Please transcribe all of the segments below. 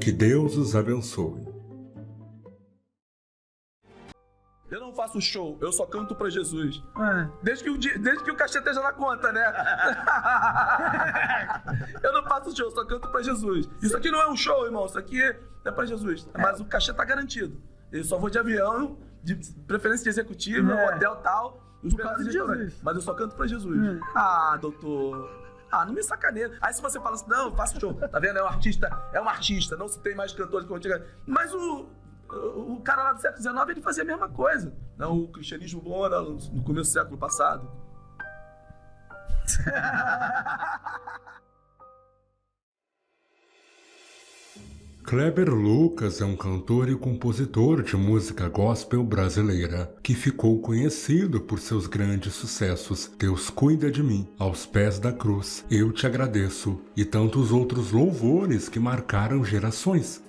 Que Deus os abençoe. Eu não faço show, eu só canto pra Jesus. Desde que o cachê esteja na conta, né? Eu não faço show, eu só canto pra Jesus. Isso aqui não é um show, irmão, isso aqui é pra Jesus. Mas o cachê tá garantido. Eu só vou de avião, de preferência de executivo, hotel tal. Por causa de Jesus. Mas eu só canto pra Jesus. Ah, doutor. Ah, não me sacaneia. Aí se você fala assim, não, eu faço show. Tá vendo? É um artista. Não se tem mais cantores como antigamente. Mas o cara lá do século XIX, ele fazia a mesma coisa. Não, o cristianismo bom era no começo do século passado. Kleber Lucas é um cantor e compositor de música gospel brasileira, que ficou conhecido por seus grandes sucessos Deus Cuida de Mim, Aos Pés da Cruz, Eu Te Agradeço e tantos outros louvores que marcaram gerações.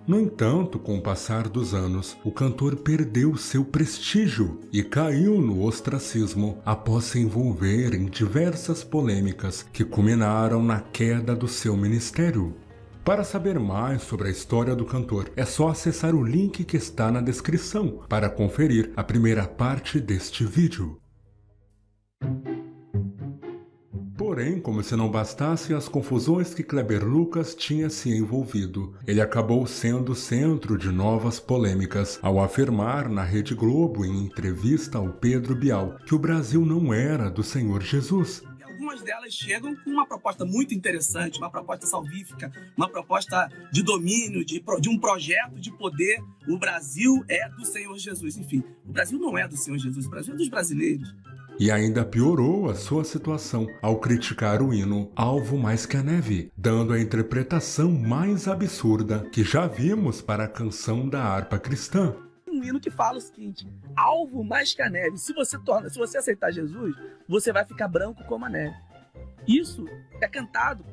No entanto, com o passar dos anos, o cantor perdeu seu prestígio e caiu no ostracismo após se envolver em diversas polêmicas que culminaram na queda do seu ministério. Para saber mais sobre a história do cantor, é só acessar o link que está na descrição para conferir a primeira parte deste vídeo. Porém, como se não bastasse as confusões que Kleber Lucas tinha se envolvido, ele acabou sendo centro de novas polêmicas ao afirmar na Rede Globo, em entrevista ao Pedro Bial, que o Brasil não era do Senhor Jesus. Algumas delas chegam com uma proposta muito interessante, uma proposta salvífica, uma proposta de domínio, de um projeto de poder. O Brasil é do Senhor Jesus. Enfim, o Brasil não é do Senhor Jesus, o Brasil é dos brasileiros. E ainda piorou a sua situação ao criticar o hino Alvo Mais que a Neve, dando a interpretação mais absurda que já vimos para a canção da harpa cristã. Um hino que fala o seguinte: alvo mais que a neve. Se você aceitar Jesus, você vai ficar branco como a neve. Isso é cantado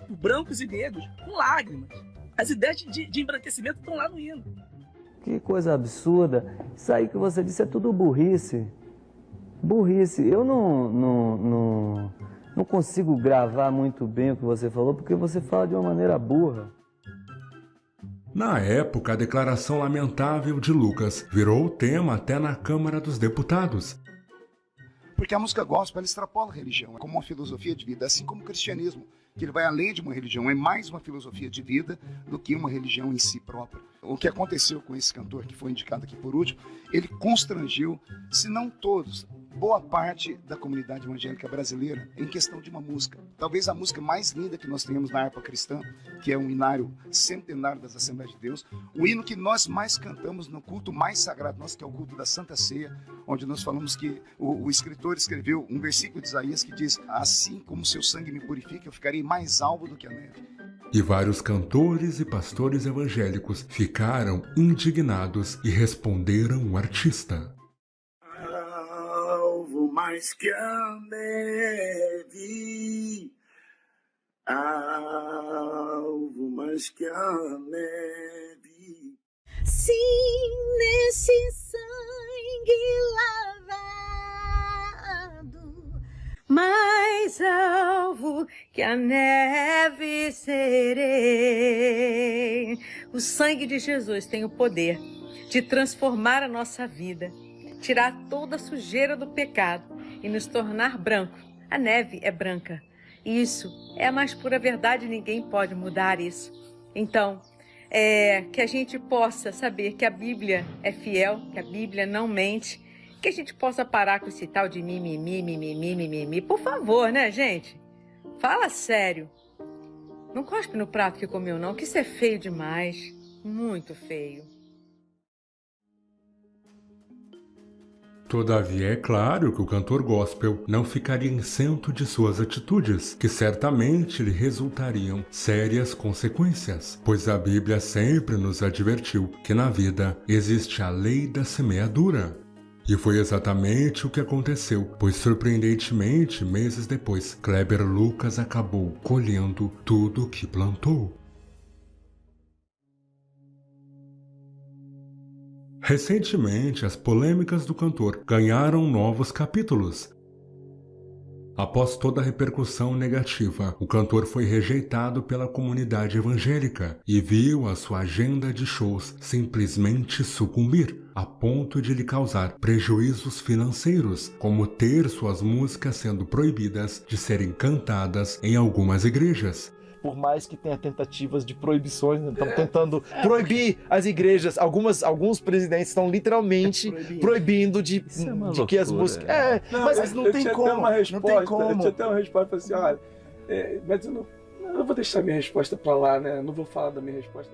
por brancos e negros com lágrimas. As ideias de embranquecimento estão lá no hino. Que coisa absurda. Isso aí que você disse é tudo burrice. Burrice. Eu não consigo gravar muito bem o que você falou, porque você fala de uma maneira burra. Na época, a declaração lamentável de Lucas virou tema até na Câmara dos Deputados. Porque a música gospel ela extrapola a religião, é como uma filosofia de vida, assim como o cristianismo, que ele vai além de uma religião, é mais uma filosofia de vida do que uma religião em si própria. O que aconteceu com esse cantor, que foi indicado aqui por último, ele constrangiu, se não todos, boa parte da comunidade evangélica brasileira em questão de uma música. Talvez a música mais linda que nós tenhamos na harpa cristã, que é um hinário centenário das Assembleias de Deus, o hino que nós mais cantamos no culto mais sagrado nosso, que é o culto da Santa Ceia, onde nós falamos que o escritor escreveu um versículo de Isaías que diz: assim como seu sangue me purifica, eu ficarei mais alvo do que a neve. E vários cantores e pastores evangélicos ficaram indignados e responderam o artista. Alvo mais que a neve, alvo mais que a neve. Sim, nesse sangue lavado, mais alvo que a neve serei. O sangue de Jesus tem o poder de transformar a nossa vida, tirar toda a sujeira do pecado e nos tornar branco. A neve é branca. Isso é a mais pura verdade, ninguém pode mudar isso. Então, que a gente possa saber que a Bíblia é fiel, que a Bíblia não mente, que a gente possa parar com esse tal de mimimi. Por favor, né, gente? Fala sério. Não cospe no prato que comeu, não, que isso é feio demais. Muito feio. Todavia, é claro que o cantor gospel não ficaria isento de suas atitudes, que certamente lhe resultariam sérias consequências, pois a Bíblia sempre nos advertiu que na vida existe a lei da semeadura. E foi exatamente o que aconteceu, pois surpreendentemente, meses depois, Kleber Lucas acabou colhendo tudo o que plantou. Recentemente, as polêmicas do cantor ganharam novos capítulos. Após toda a repercussão negativa, o cantor foi rejeitado pela comunidade evangélica e viu a sua agenda de shows simplesmente sucumbir, a ponto de lhe causar prejuízos financeiros, como ter suas músicas sendo proibidas de serem cantadas em algumas igrejas. Por mais que tenha tentativas de proibições, né? Estão tentando proibir as igrejas. Alguns presidentes estão literalmente proibindo de que as músicas... mas não tem como. Deixa eu ter uma resposta assim, olha, mas eu não vou deixar minha resposta pra lá, né? Não vou falar da minha resposta.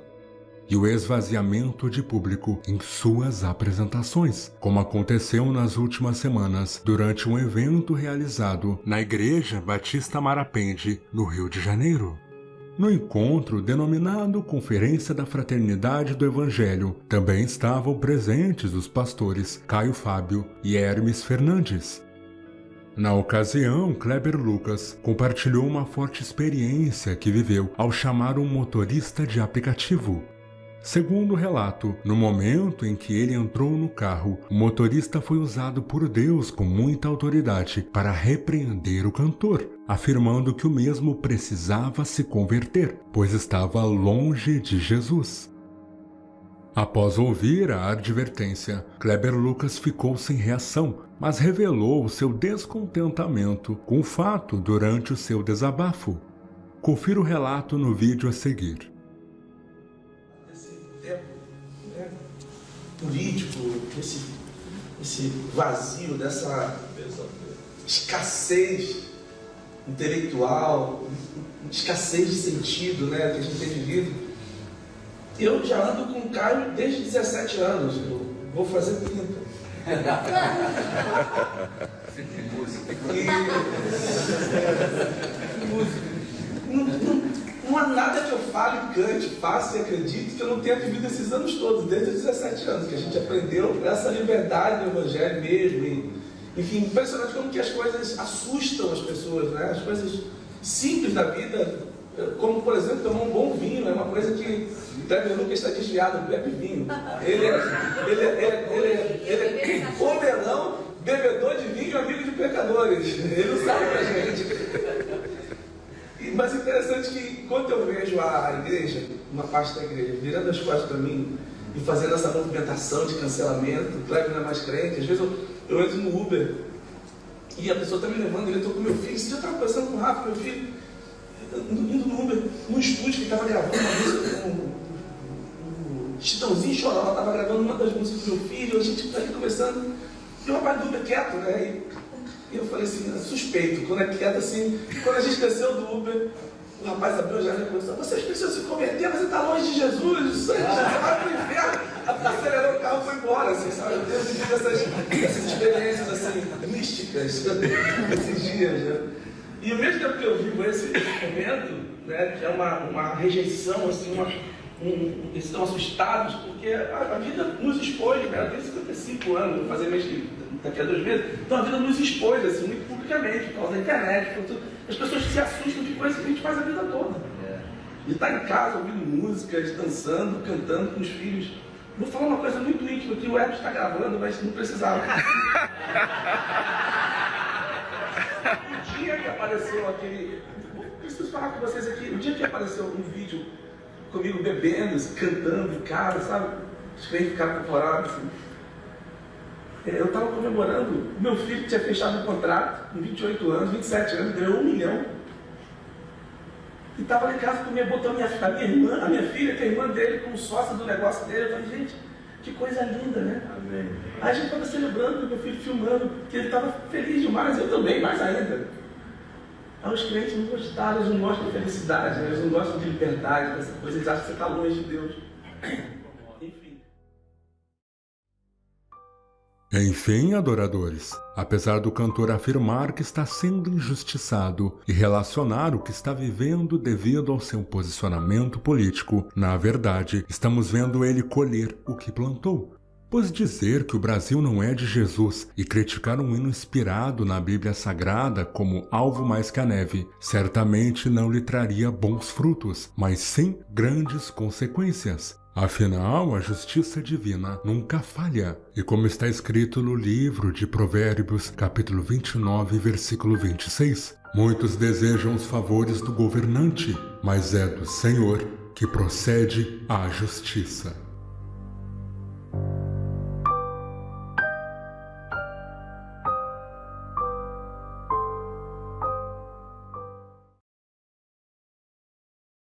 E o esvaziamento de público em suas apresentações, como aconteceu nas últimas semanas durante um evento realizado na Igreja Batista Marapende, no Rio de Janeiro. No encontro denominado Conferência da Fraternidade do Evangelho, também estavam presentes os pastores Caio Fábio e Hermes Fernandes. Na ocasião, Kleber Lucas compartilhou uma forte experiência que viveu ao chamar um motorista de aplicativo. Segundo o relato, no momento em que ele entrou no carro, o motorista foi usado por Deus com muita autoridade para repreender o cantor, afirmando que o mesmo precisava se converter, pois estava longe de Jesus. Após ouvir a advertência, Kleber Lucas ficou sem reação, mas revelou o seu descontentamento com o fato durante o seu desabafo. Confira o relato no vídeo a seguir. Político, esse vazio, dessa escassez intelectual, escassez de sentido, né, que a gente tem vivido. Eu já ando com o Caio desde 17 anos, eu vou fazer 30. Não há nada que eu fale, cante, faça e acredite que eu não tenha vivido esses anos todos, desde os 17 anos, que a gente aprendeu essa liberdade do Evangelho mesmo. Enfim, impressionante como que as coisas assustam as pessoas, né? As coisas simples da vida, como, por exemplo, tomar um bom vinho, é uma coisa que o Kleber Lucas está desviado, bebe vinho. Ele é comelão, bebedor de vinho, amigo de pecadores. Ele não sabe pra gente. Mas é interessante que quando eu vejo a igreja, uma parte da igreja, virando as costas para mim e fazendo essa movimentação de cancelamento, o Kleber não é mais crente, às vezes eu entro no Uber e a pessoa está me levando, eu estou com meu filho, esse dia eu estava conversando com o Rafa, meu filho, indo no Uber, num estúdio que estava gravando uma música com o Chitãozinho Choró, estava gravando uma das músicas do meu filho, a gente está aqui conversando, e o rapaz do Uber quieto, né? E eu falei assim, suspeito, quando é quieto assim, quando a gente desceu do Uber, o rapaz abriu a janela e começou, vocês precisam se converter, você está longe de Jesus, você vai para o inferno. Acelerou o carro e foi embora, assim, sabe? Eu tenho vivido essas experiências assim, místicas esses dias, né? E ao mesmo tempo que eu vivo esse momento, né, que é uma rejeição, assim, eles estão assustados, porque a vida nos expôs, né? Eu tenho 55 anos, vou fazer mês daqui a 2 meses, então a vida nos expôs, assim, muito publicamente, por causa da internet, por tudo. As pessoas se assustam de coisas que a gente faz a vida toda. E está em casa ouvindo músicas, dançando, cantando com os filhos. Vou falar uma coisa muito íntima, que o Hermes está gravando, mas não precisava. O dia que apareceu aquele... Preciso falar com vocês aqui. O dia que apareceu um vídeo comigo bebendo, cantando, cara, sabe? Os crentes ficaram apavorados, assim. Eu estava comemorando, meu filho tinha fechado um contrato, com 28 anos, 27 anos, ganhou 1 milhão. E estava lá em casa comigo, botou a minha filha, que é a irmã dele, como sócia do negócio dele. Eu falei, gente, que coisa linda, né? Amém. Aí a gente estava celebrando, meu filho filmando, que ele estava feliz demais, eu também, mais ainda. Aí os crentes não gostaram, eles não gostam de felicidade, eles não gostam de liberdade, dessa coisa, eles acham que você está longe de Deus. Enfim, adoradores, apesar do cantor afirmar que está sendo injustiçado e relacionar o que está vivendo devido ao seu posicionamento político, na verdade, estamos vendo ele colher o que plantou. Pois dizer que o Brasil não é de Jesus e criticar um hino inspirado na Bíblia Sagrada como alvo mais que a neve, certamente não lhe traria bons frutos, mas sim grandes consequências. Afinal, a justiça divina nunca falha. E como está escrito no livro de Provérbios, capítulo 29, versículo 26, muitos desejam os favores do governante, mas é do Senhor que procede a justiça.